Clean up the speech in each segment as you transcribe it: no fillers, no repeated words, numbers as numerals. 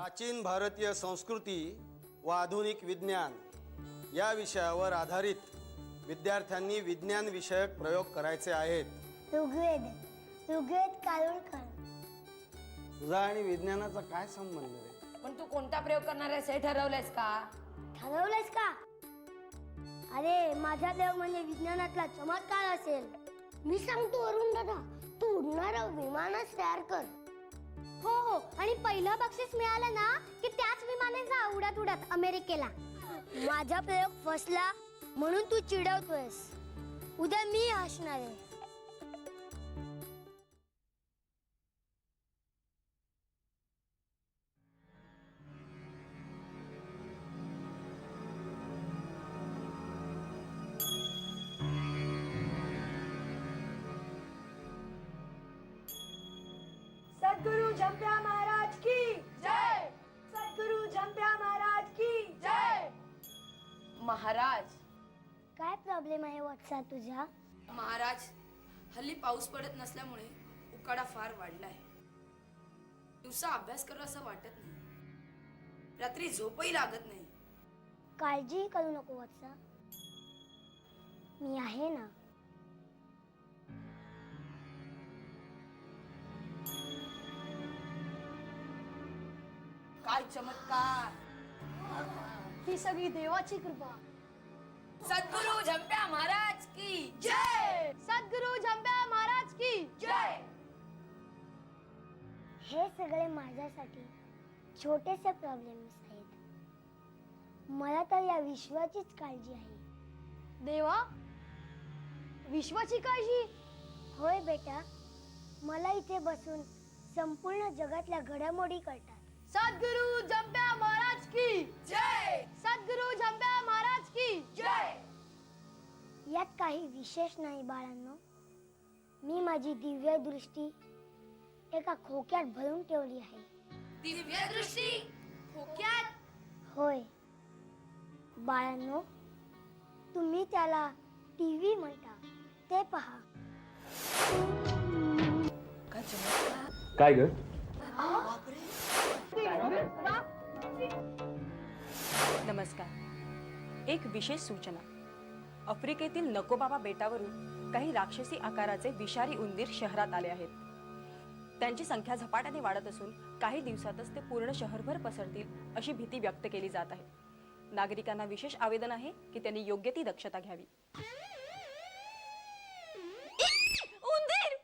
प्राचीन भारतीय संस्कृती व आधुनिक विज्ञान या विषयावर आधारित विद्यार्थ्यांनी विज्ञान विषयक प्रयोग करायचे आहेत। ऋग्वेद कारुळकर। तुझा आणि विज्ञानाचा काय संबंध रे? पण तू कोणता प्रयोग करणार आहेस हे ठरवलंयस का? ठरवलंयस का? अरे माझा प्रयोग म्हणजे विज्ञानातला चमत्कार असेल। मी सांगतो अरुण दादा, तू उडणारं विमानच तयार कर। हो हो, आणि पहिलं बक्षीस मिळालं ना की त्याच विमानाने जा उडत उडत अमेरिकेला। माझा प्रयोग फसला म्हणून तू चिडवतोयस, उद्या मी हसणार आहे। सद्गुरु झंप्या महाराज की जय। सद्गुरु झंप्या महाराज की जय। महाराज, काय प्रॉब्लेम आहे वत्सा तुझा? महाराज, हल्ली पाऊस पडत नसल्यामुळे उकाडा फार वाढलाय। दिवसा अभ्यास करू असं वाटत नाही, रात्री झोपही लागत नाही। काळजी करू नको वत्सा, मी आहे ना। काय चमत्कार! ही सगळी देवाची कृपा। सद्गुरु झंप्या महाराज की जय। सद्गुरु झंप्या महाराज की जय। हे सगळे माझ्यासाठी छोटेसे प्रॉब्लेम्स आहेत। मला तर या विश्वाचीच काळजी आहे। देवा, विश्वाची काळजी? होय बेटा, मला इथे बसून संपूर्ण जगातल्या घडामोडी कळतात। सद्गुरु झंप्या महाराज की जय। सद्गुरु झंप्या महाराज की जय। यात काही विशेष नाही बाळांनो, मी माझी दिव्य दृष्टी एका खोक्यात भरून ठेवली आहे। दिव्य दृष्टी खोक्यात? होय बाळांनो, तुम्ही त्याला टीव्ही म्हणता ते पहा। काय चमत्कार! काय ग? नमस्कार। एक विशेष सूचना। आफ्रिकेतील नकोबाबा बेटावरून काही राक्षसी आकाराचे विषारी उंदीर शहरात आले आहेत। त्यांची संख्या झपाट्याने वाढत असून काही दिवसातच ते पूर्ण शहरभर पसरतील अशी भीती व्यक्त केली जात आहे। नागरिकांना विशेष आवेदन आहे की त्यांनी योग्य ती दक्षता घ्यावी। उंदीर!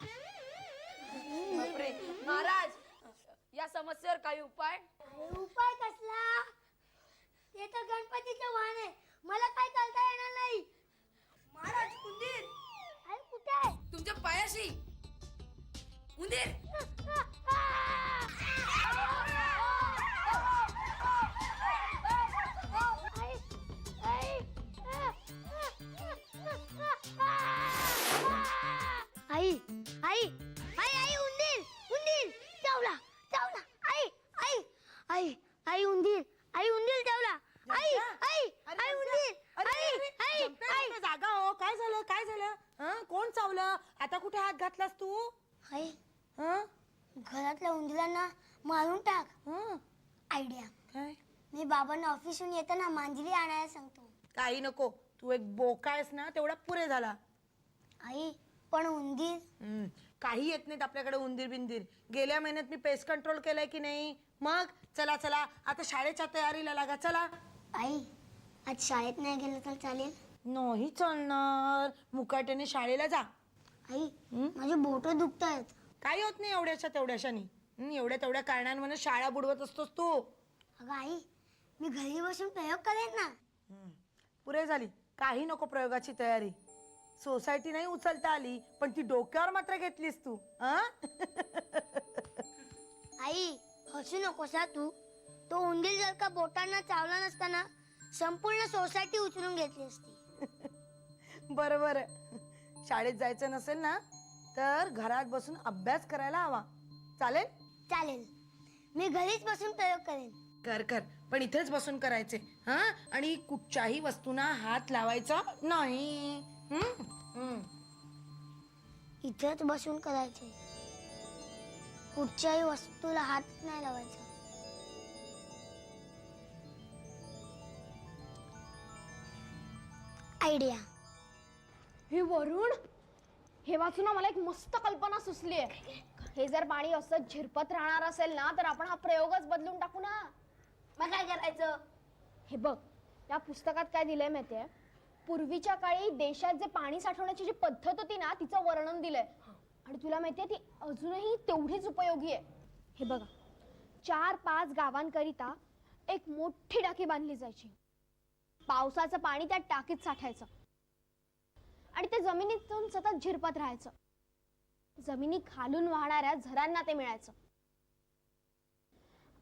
बापरे! महाराज, या समस्येवर काही उपाय? उपाय कसला? ते तर गणपतीचे वाहन आहे, मला काय करता येणार नाही। महाराज, उंदीर अरे कुठे आहे? तुमच्या पायाशी उंदीर! आई आई आई आई उंदीर उंदीर चावला चावला। आई आई आई आई उंदीर चावला। आई आई आई उंदीर आई आई आई। जागा हो, काय झालं काय झालं? हं, कोण चावलं? आता कुठे हात घातलास तू? आई हं? घरातल्या उंदरांना मारून टाक। हं? आयडिया, काय? मी बाबांना ऑफिसहून येताना मांजरी आणायला सांगतो। काही नको, तू एक बोका आहेस ना, तेवढा पुरे झाला। आई पण उंदीर? काही येत नाहीत आपल्याकडे उंदीर बिंदीर। गेल्या महिन्यात मी पेस्ट कंट्रोल केलाय की नाही? मग चला चला आता शाळेच्या तयारीला लागा, चला। आई आज शाळेत नाही गेलं तर चालेल? नाही चालणार, मुकाट्याने शाळेला जा। आई माझे बोट दुखत आहेत। काही होत नाही एवढ्याशा तेवढ्याशानी। एवढ्या तेवढ्या कारणांवर शाळा बुडवत असतोस तू। अगं आई, मी घरी बसून प्रयोग करेन ना। पुरे झाली, काही नको प्रयोगाची तयारी। सोसायटी नाही उचलता आली, पण ती डोक्यावर मात्र घेतलीस तू। आई हसू नकोस हा तू। तो उंदीर जर का बोटांना चावला नसताना संपूर्ण सोसायटी उचलून घेतली असती। बरोबर, शाळेत जायचं नसेल ना तर घरात बसून अभ्यास करायला हवा। चालेल? चालेल, मी घरीच बसून प्रयोग करेन। कर कर, पण इथेच बसून करायचे हा, आणि कुठच्याही वस्तूंना हात लावायचा नाही। इथेच बसून करायचे, कुठच्याही वस्तूला हात नाही लावायचा। आयडिया. हे वरुण, हे वाचून ना मला एक मस्त कल्पना सुचली आहे. हे जर पाणी असंच झिरपत राहणार असेल ना तर आपण हा प्रयोगच बदलून टाकू ना. मग काय करायचं? हे बघ, या पुस्तकात काय दिलंय माहितीये, पूर्वीच्या काळी देशात जे पाणी साठवण्याची जी पद्धत होती ना तिचं वर्णन दिलंय. आणि तुला माहितीये ती अजूनही तेवढीच उपयोगी आहे. हे बघा, 4-5 गावांकरिता एक मोठी टाकी बांधली जायची. पावसाचं पाणी त्या टाकीत साठायचं आणि ते जमिनीतून सतत झिरपत राहायचं. जमिनी खालून वाहणाऱ्या झरांना ते मिळायचं.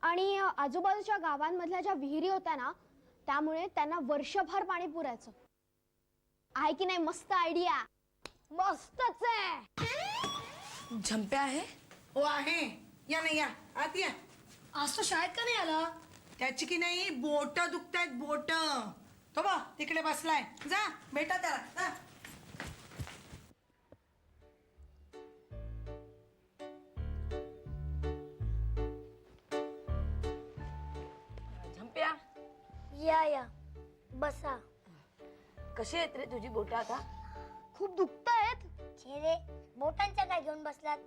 आणि आजूबाजूच्या गावांमधल्या ज्या विहिरी होत्या ना त्यामुळे त्यांना वर्षभर पाणी पुरायचं. आहे की नाही मस्त आयडिया? मस्तच आहे. झंप्या आहे. हो आहे, या नाही या आत या. आज तो शाळेत का नाही आला? त्याची की नाही बोट दुखतायत बोट. तो बा तिकडे बसलाय, जा भेटा त्याला जा. झंप्या, या बसा. कशी आहेत रे तुझी बोट आता? खूप दुखतायत. रे बोटांच्या काय घेऊन बसलात?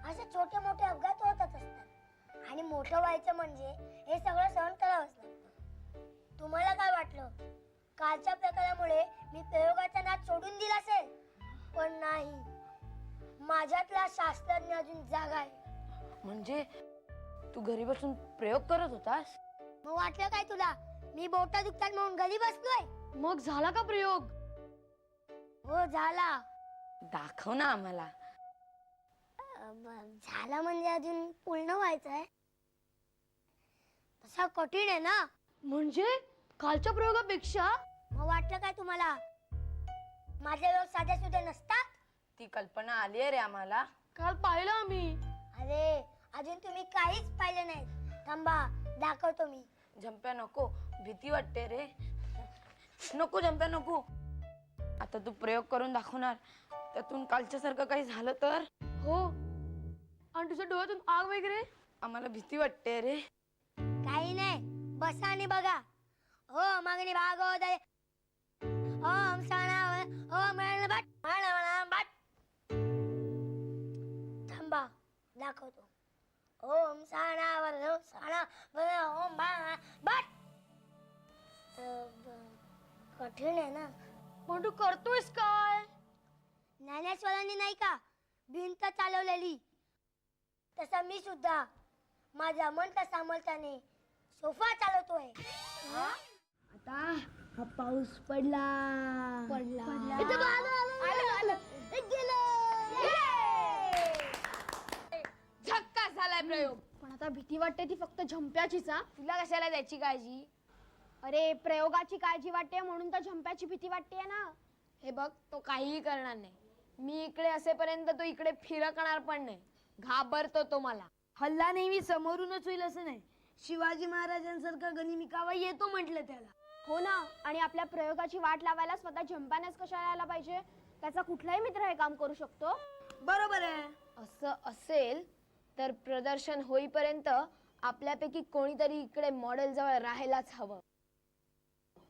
असे छोटे मोठे अपघात होतच असतात आणि मोठं व्हायचं म्हणजे हे सगळं सहन करावंच लागतं. तुम्हाला काय वाटलं कालच्या प्रकारामुळे मी प्रयोगाचा नाद सोडून दिला असेल? पण नाही, माझ्यातला शास्त्रज्ञ अजून जागा आहे. म्हणजे तू घरी बसून प्रयोग करत होतास? मग वाटलं काय तुला मी बोटा दुखतात म्हणून घरी बसलोय? मग झाला का प्रयोग? हो झाला. दाखव ना आम्हाला. झाला म्हणजे अजून पूर्ण व्हायचंय. तसा कठीण आहे ना. म्हणजे कालच्या प्रयोगापेक्षा? मग वाटलं काय तुम्हाला माझे लोक साधे सुधे नसतात? ती कल्पना आली आहे रे आम्हाला. काल पाहिलं आम्ही. अरे अजून तुम्ही काहीच पाहिलं नाही. थांबा दाखवतो मी. झंप्या नको, भीती वाटते रे. नको झंप्या नको. आता तू प्रयोग करून दाखवणार, त्यातून कालच्या सारखं काही झालं तर? हो, आणि तुझ्या डोळ्यातून आग वगैरे? आम्हाला भीती वाटते रे. काही नाही, बसा आणि बघा. हो मागणी भागवत ओम साणा ओम भट भट. थांबा दाखवतो. ओम साणावर ओम साणा ओम भट. कठीण आहे ना. पण तू करतोयस काय? ज्ञानेश्वरांनी नाही का भिंत चालवलेली, तसा मी सुद्धा माझ्या मंत्र सामर्थ्याने सोफा चालवतोय. आता हा पाऊस पडला. इथं आलं. झक्कास झालाय प्रयोग. पण आता भीती वाटते ती फक्त झंप्याचीच. तुला कशाला द्यायची काळजी? अरे प्रयोगाची काळजी वाटते म्हणून तर झंप्याची भीती वाटते ना. हे बघ, तो काहीही करणार नाही. मी इकडे असेपर्यंत तो इकडे फिरकणार पण नाही. घाबरतो तो मला. हल्ला नेहमी समोरूनच होईल असं नाही. शिवाजी महाराजांसारखा गनिमिकावा येतो म्हटलं त्याला. हो ना, आणि आपल्या प्रयोगाची वाट लावायला स्वतः झंप्यानेच कशाला यायला पाहिजे? त्याचा कुठलाही मित्र हे काम करू शकतो. बरोबर आहे. असं असेल तर प्रदर्शन होईपर्यंत आपल्यापैकी कोणीतरी इकडे मॉडेल जवळ राहायलाच हवं.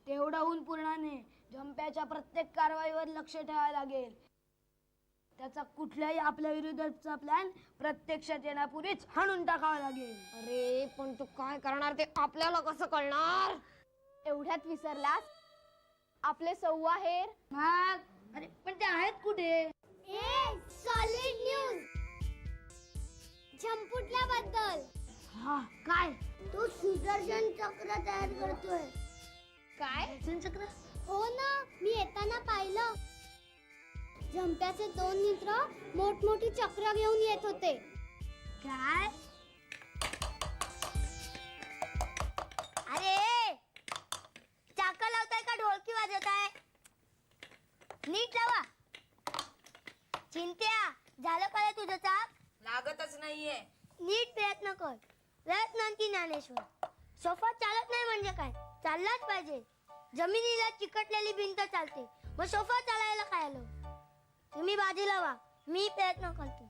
तेवढा होऊन पूर्ण नाही. झंप्याच्या प्रत्येक कारवाईवर लक्ष ठेवायला लागेल. त्याचा कुठल्याही आपल्या विरोधाचा प्लॅन प्रत्यक्षात येण्यापूर्वीच हाणून टाकावा लागेल. अरे पण तू काय करणार ते आपल्याला कसं कळणार? एवढ्यात विसरलास, आपले सौवाहेर. मग अरे पण ते आहेत कुठे? सॉलिड न्यूज झंपुटल्याबद्दल. हा काय? तो सुदर्शन चक्र तयार करतोय. काय? चक्र? हो ना, मी येताना पाहिलं. झंप्याचे 2 मित्र मोठमोठी चक्र घेऊन येत होते. काय? अरे चाका लावताय का ढोलकी वाजवताय? नीट लावा. चिंत्या, झालं का रे तुझं चाक? लागतच नाहीये. नीट प्रयत्न कर. प्रयत्नांती ज्ञानेश्वर. सोफा चालत नाही म्हणजे काय? चाललाच पाहिजे. जमिनीला चिकटलेली भिंत चालते, मग सोफा चालायला काय आलं? तुम्ही बाजूला व्हा, मी प्रयत्न करतो.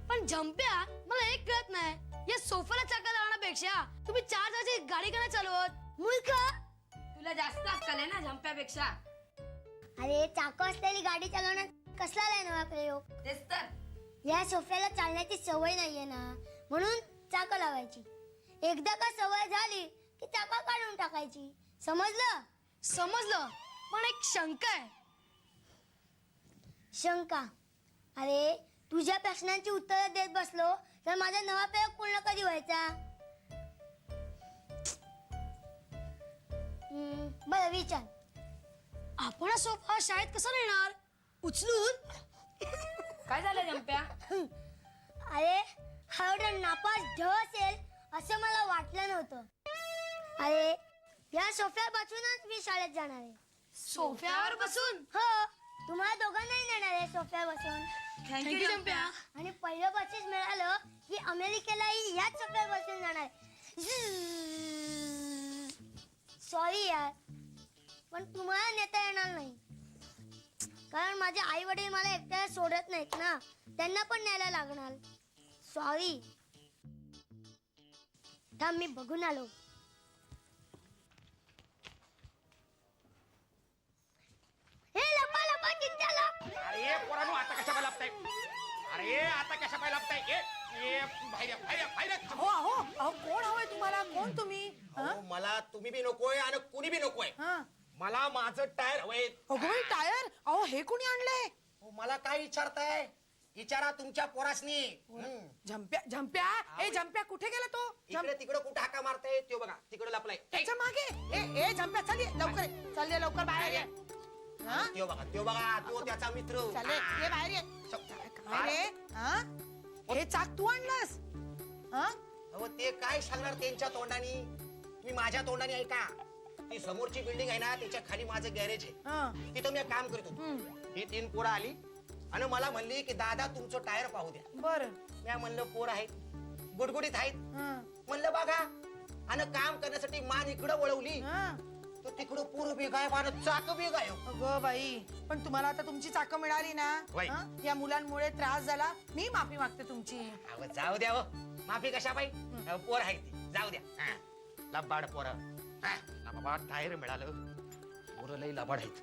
पण झंप्या, मला एक कळत नाही. या सोफाला चाका लावण्यापेक्षा तुम्ही 4 चाकाची गाडी का नाही चालवत? मूर्ख. तुला जास्त अक्कल आहे ना झंप्यापेक्षा. अरे चाकू असलेली गाडी चालवण्यात कसला आलाय नवा प्रयोग? तेच तर. या सोफ्याला चालण्याची सवय नाहीये ना, म्हणून चाकं लावायची. एकदा का सवय झाली की चाकं काढून टाकायची. समजलं? समजलं, पण एक शंका आहे. शंका? अरे तुझ्या प्रश्नांची उत्तरं देत बसलो तर माझा नवा प्रयोग पूर्ण कधी व्हायचा? बरं विचार. आपण हा सोफा शाळेत कसा नेणार? उचलून? काय झालं जंप्या? अरे हा एवढा नापास ढ असेल असं मला वाटलं नव्हतं. अरे या सोफ्यावर बसूनच मी शाळेत जाणार आहे. सोफ्यावर बसून? हो, तुम्हाला दोघांनाही नेणार आहे सोफ्यावर बसून. थँक्यू जंप्या. आणि पहिलं बक्षीस मिळालं की अमेरिकेलाही याच सोफ्यावर बसून जाणार. सॉरी यार, पण तुम्हाला नेता येणार नाही, कारण माझे आई वडील मला एकट्याला सोडत नाहीत ना, त्यांना पण न्यायला लागणार. सॉरी. थांब मी बघून आलो. हे लपा लपा चिंचा लप. अरे पोरांनो, आता कशा पाय लापताय? अरे आता कशा पाय लापताय? बाहेर अहो अहो अहो कोण हवंय तुम्हाला? कोण तुम्ही? मला तुम्ही बी नकोय आणि कुणी बी नकोय. हा मला माझं टायर हवंय. अगोबाई टायर? अहो हे कोणी आणलंय? मला काय विचारताय? विचारा तुमच्या पोरासनी. झंप्या झंप्या ए झंप्या कुठे गेला तो? इकडे तिकडे कुठे हाका मारताय? तो बघा तिकडे लपलाय. त्याच्या मागे. ए ए झंप्या चल ये, लवकर ये. चल ये लवकर बाहेर ये. हा तो बघा तो त्याचा मित्र. चल ये बाहेर ये. काय रे? हा हे चाक तू आणलास? हा अहो ते काय सांगणार त्यांच्या तोंडानी? तुम्ही माझ्या तोंडाने ऐका. ती समोरची बिल्डिंग आहे ना, त्याच्या खाली माझं गॅरेज आहे. हा तिथं मी काम करत होतो. ही 3 पोरं आली आणि मला म्हणली की दादा तुमचं टायर पाहू द्या. बर. मी म्हणलं पोर आहेत, गुडगुडीत आहेत. म्हणलं बघा, आणि काम करण्यासाठी मान इकडं वळवली तर तिकडं पूर बी गायब आणि चाक बी गायब. अगं बाई, पण तुम्हाला आता तुमची चाकं मिळाली ना? बाई. हा? या मुलांमुळे त्रास झाला, मी माफी मागते तुमची. अहो, जाऊ द्या हो. माफी कशा बाई? पोर आहेत ती, जाऊ द्या. लबाड पोर. बाबा टायर मिळालं. पोरं लई लबाड आहेत.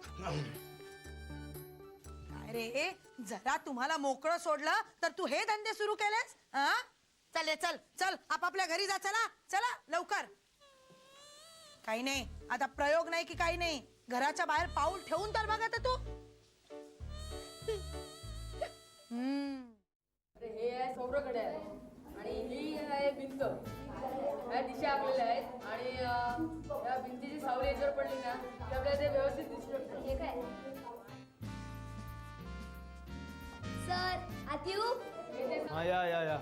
काय रे, जरा तुम्हाला मोकळं सोडलं तर तू हे धंदे सुरू केलेस? हा चल ये, चल चल आपापल्या घरी जा. चला चला लवकर. काही नाही, आता प्रयोग नाही की काही नाही. घराच्या बाहेर पाऊल ठेवून तर बघा तर तू. हे आहे सौरकडे आहे आणि ही आहे भिंत. ह्या दिशा आपल्याला आहेत आणि या भिंतीची सावली याच्यावर पडली ना की आपल्याला ते व्यवस्थित दिसू शकतं. हे काय? सर आत येऊ? हा या या या.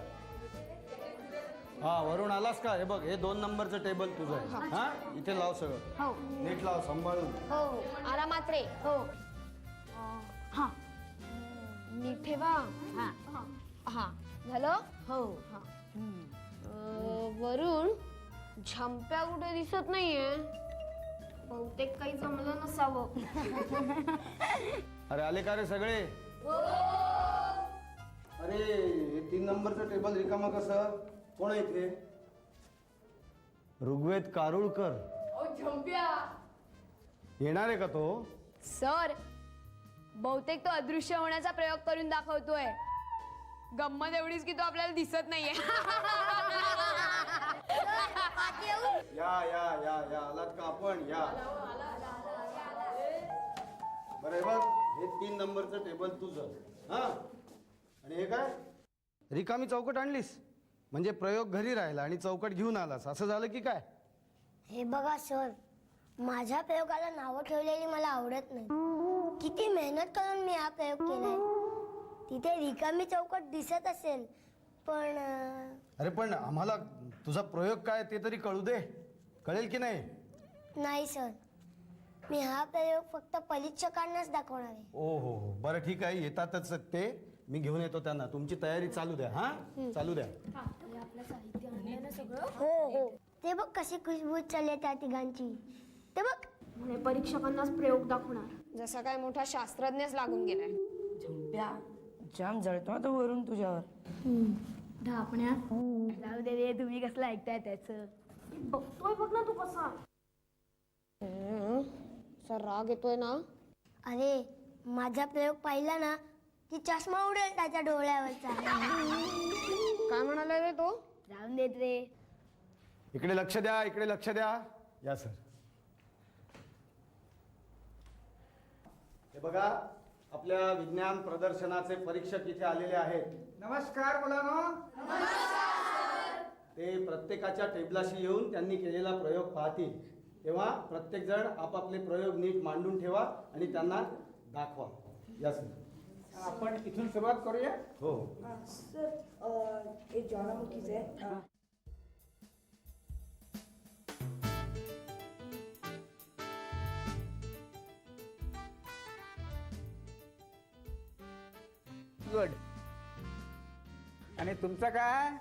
हा वरून आलास का? हे बघ, हे 2 नंबरचं टेबल तुझं आहे. हा इथे लाव सगळं. नीट लाव, सांभाळून. हो आरामात रे. हो हा नीट ठेवा. हा हा झालं. हो हा. वरून झंप्या कुठे दिसत नाहीये. बहुतेक काही जमलं नसावं. अरे आले का रे सगळे? अरे हे 3 नंबरचं टेबल रिकामं कसं? कोण आहे इथे? ऋग्वेद कारुळकर झंप्या येणार आहे का तो? सर बहुतेक तो अदृश्य होण्याचा प्रयोग करून दाखवतोय. गंमत एवढीच की तो आपल्याला दिसत नाहीये. या या या या आलात का आपण? या. बरं हे बघ, हे 3 नंबरचं टेबल तुझं. हा आणि हे काय? रिकामी चौकट आणलीस म्हणजे प्रयोग घरी राहिला आणि चौकट घेऊन आलास, असं झालं की काय? हे बघा सर, माझ्या प्रयोगाला नावं ठेवलेली मला आवडत नाही. किती मेहनत करून मी हा प्रयोग केलाय. तिथे रिकामी चौकट दिसत असेल पण अरे पण आम्हाला तुझा प्रयोग काय ते तरी कळू दे. कळेल की नाही? नाही सर, मी हा प्रयोग फक्त परीक्षकांनाच दाखवणार आहे. ओ हो, बरं ठीक आहे, येतातच ते. मी घेऊन येतो त्यांना. तुमची तयारी चालू द्या. हा चालू द्या. हो हो, ते बघ कशी खुशबू चालली त्या तिघांची. ते बघ. म्हणे परीक्षकांनाच प्रयोग दाखवणार. जसा काय मोठा शास्त्रज्ञच लागून गेलाय. झंप्या जाम जळतो तो वरून तुझ्यावर. जाऊ दे रे, तुम्ही कसलं ऐकताय त्याचं. बघतोय बघ ना तू कसा. सर राग येतोय ना? अरे माझा प्रयोग पाहिला ना की चष्मा उडेल त्याच्या डोळ्यावरचा. काय म्हणाला रे तो? राहून देत रे. इकडे लक्ष द्या, इकडे लक्ष द्या. या सर. हे बघा, आपल्या विज्ञान प्रदर्शनाचे परीक्षक इथे आलेले आहेत. नमस्कार मुलांनो. ते प्रत्येकाच्या टेबलाशी येऊन त्यांनी केलेला प्रयोग पाहतील. तेव्हा प्रत्येक जण आपापले प्रयोग नीट मांडून ठेवा आणि त्यांना दाखवा. या सर. आपण इथून सुरुवात करूया. हो. हे ज्वालामुखीचे आहे. गुड. आणि तुमचं काय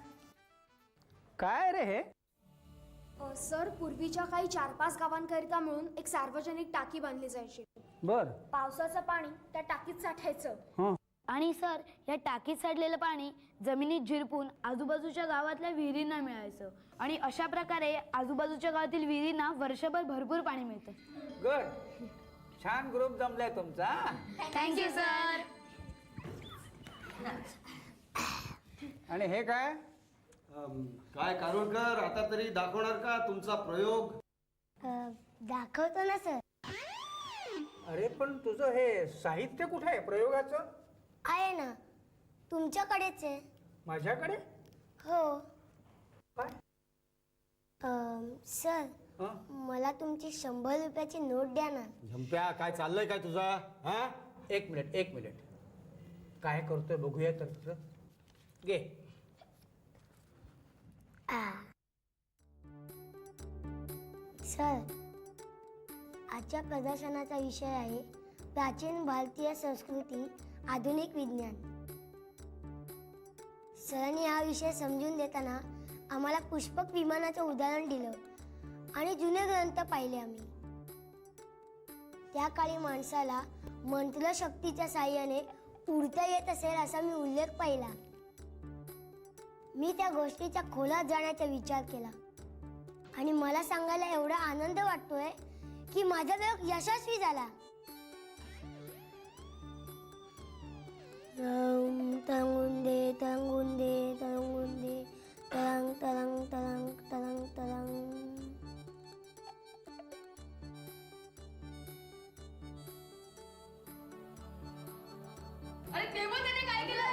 काय रे हे? सर, पूर्वीच्या काही 4-5 गावांकरिता मिळून एक सार्वजनिक टाकी बांधली जायची. बर. पावसाचं पाणी त्या टाकीत साठायचं. आणि सर, या टाकीत साठलेलं पाणी जमिनीत झिरपून आजूबाजूच्या गावातल्या विहिरींना मिळायचं. आणि अशा प्रकारे आजूबाजूच्या गावातील विहिरींना वर्षभर भरपूर पाणी मिळतं. गुड. छान ग्रुप जमलाय तुमचा. Thank you sir. आणि हे काय? काय कारोडकर, आता तरी दाखवणार का तुमचा प्रयोग? दाखवतो ना सर. अरे पण तुझं हे साहित्य कुठे आहे प्रयोगाचं? आहे ना, तुमच्याकडेच आहे. माझ्याकडे? हो. काय? सर, मला तुमची 100 रुपयाची नोट द्या ना. झंप्या, काय चाललंय काय तुझा? हा? एक मिनिट. काय करतोय बघूया तर तुझं. घे. सर, आजच्या प्रदर्शनाचा विषय आहे प्राचीन भारतीय संस्कृती आधुनिक विज्ञान. सरांनी हा विषय समजून देताना आम्हाला पुष्पक विमानाचं उदाहरण दिलं आणि जुने ग्रंथ पाहिले आम्ही. त्या काळी माणसाला मंत्रशक्तीच्या साहाय्याने उडता येत असेल असा मी उल्लेख पाहिला. मी त्या गोष्टीच्या खोलात जाण्याचा विचार केला आणि मला सांगायला एवढा आनंद वाटतोय की माझा प्रयोग यशस्वी झाला. तरंगून दे तरंगून दे तरंगून दे तरंग तरंग तरंग तरंग तरंग. अरे तेव्हा त्याने काय केलं?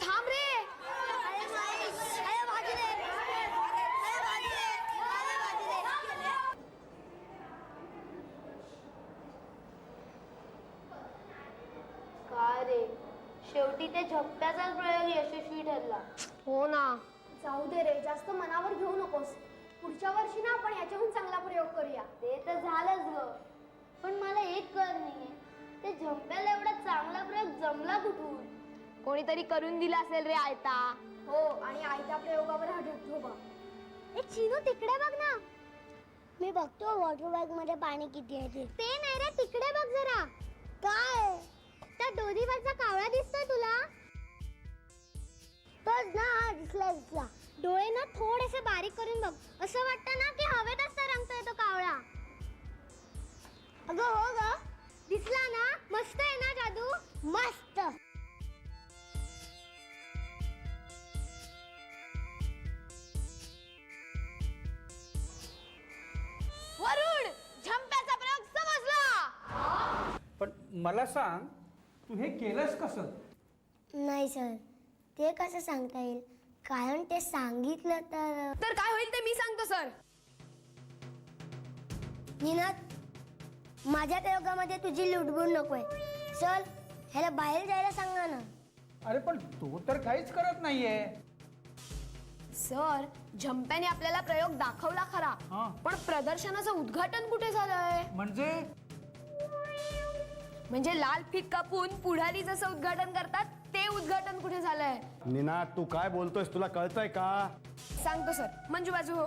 थांब रे. काय रे, शेवटी ते झप्प्याचाच प्रयोग यशस्वी ठरला. हो ना. जाऊ दे रे, जास्त मनावर घेऊ नकोस. पुढच्या वर्षी ना आपण याच्याहून चांगला प्रयोग करूया. ते तर झालंच ग, पण मला एक कळ नाहीये, ते झंप्याला एवढा चांगला प्रयोग जमला कुठून? कोणीतरी करून दिला असेल रे आयता. हो, आणि आयत्या प्रयोगावर हा ढगढोबा. एक चिनू तिकडे बघ ना. मी बघतो वॉटर बॅग मध्ये पाणी किती आहे ते नाही रे, तिकडे बघ जरा. काय? त्या दोरीवरचा कावळा दिसतोय तुला? तोच ना. हा दिसला. डोळे ना थोडेसे बारीक करून बघ. असं वाटतं ना की हवेतच तरंगतोय तो कावळा. अगं हो ग, दिसला ना? मस्त आहे ना जादू? मस्त. वरुण, झंप्याचा प्रयोग समजला. पण मला सांग, तू हे केलंस कसं? नाही सर, ते कसं सांगता येईल, कारण ते सांगितलं तर. काय होईल ते मी सांगतो सर. निनाद, माझ्या प्रयोगामध्ये तुझी लुडबुड नकोय. चल, ह्याला बाहेर जायला सांगा ना. अरे पण तू तर काहीच करत नाहीये. सर, झंप्याने आपल्याला प्रयोग दाखवला खरा, पण प्रदर्शनाचं उद्घाटन कुठे झालंय? म्हणजे लाल फीत कापून पुढारी जसं उद्घाटन करतात ते उद्घाटन उद्घाटन कुठे झालंय? निनाद तू काय बोलतोयस, तुला कळतंय का? सांगतो सर. मंजू बाजू हो.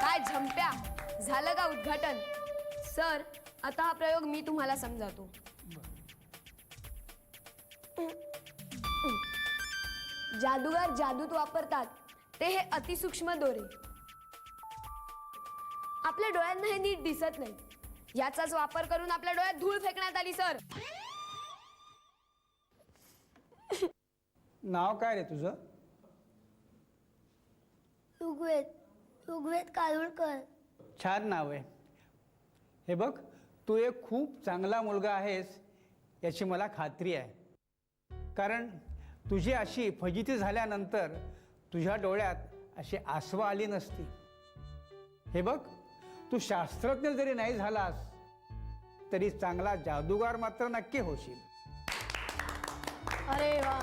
काय झंप्या, झालं का उद्घाटन? सर, आता हा प्रयोग मी तुम्हाला समजावतो. जादूगार जादूत वापरतात ते हे अतिसूक्ष्म दोरे. आपल्या डोळ्यांना हे नीट दिसत नाही. याचाच वापर करून आपल्या डोळ्यात धूळ फेकण्यात आली सर. नाव काय रे तुझं? ऋग्वेद कारुळकर. छान नाव आहे. हे बघ, तू एक खूप चांगला मुलगा आहेस याची मला खात्री आहे. कारण तुझी अशी फजिती झाल्यानंतर तुझ्या डोळ्यात अशी आसवं आली नसती. हे बघ, तू शास्त्रज्ञ जरी नाही झालास तरी चांगला जादूगार मात्र नक्की होशील. अरे वा.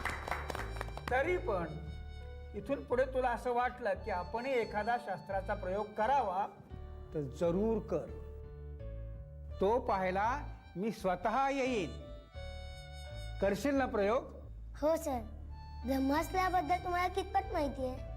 तरी पण इथून पुढे तुला असं वाटलं की आपणही एखादा शास्त्राचा प्रयोग करावा तर जरूर कर. तो पाहायला मी स्वतः येईन. करशील ना प्रयोग? हो सर. ब्रह्मास्त्राबद्दल तुम्हाला कितपत माहिती आहे?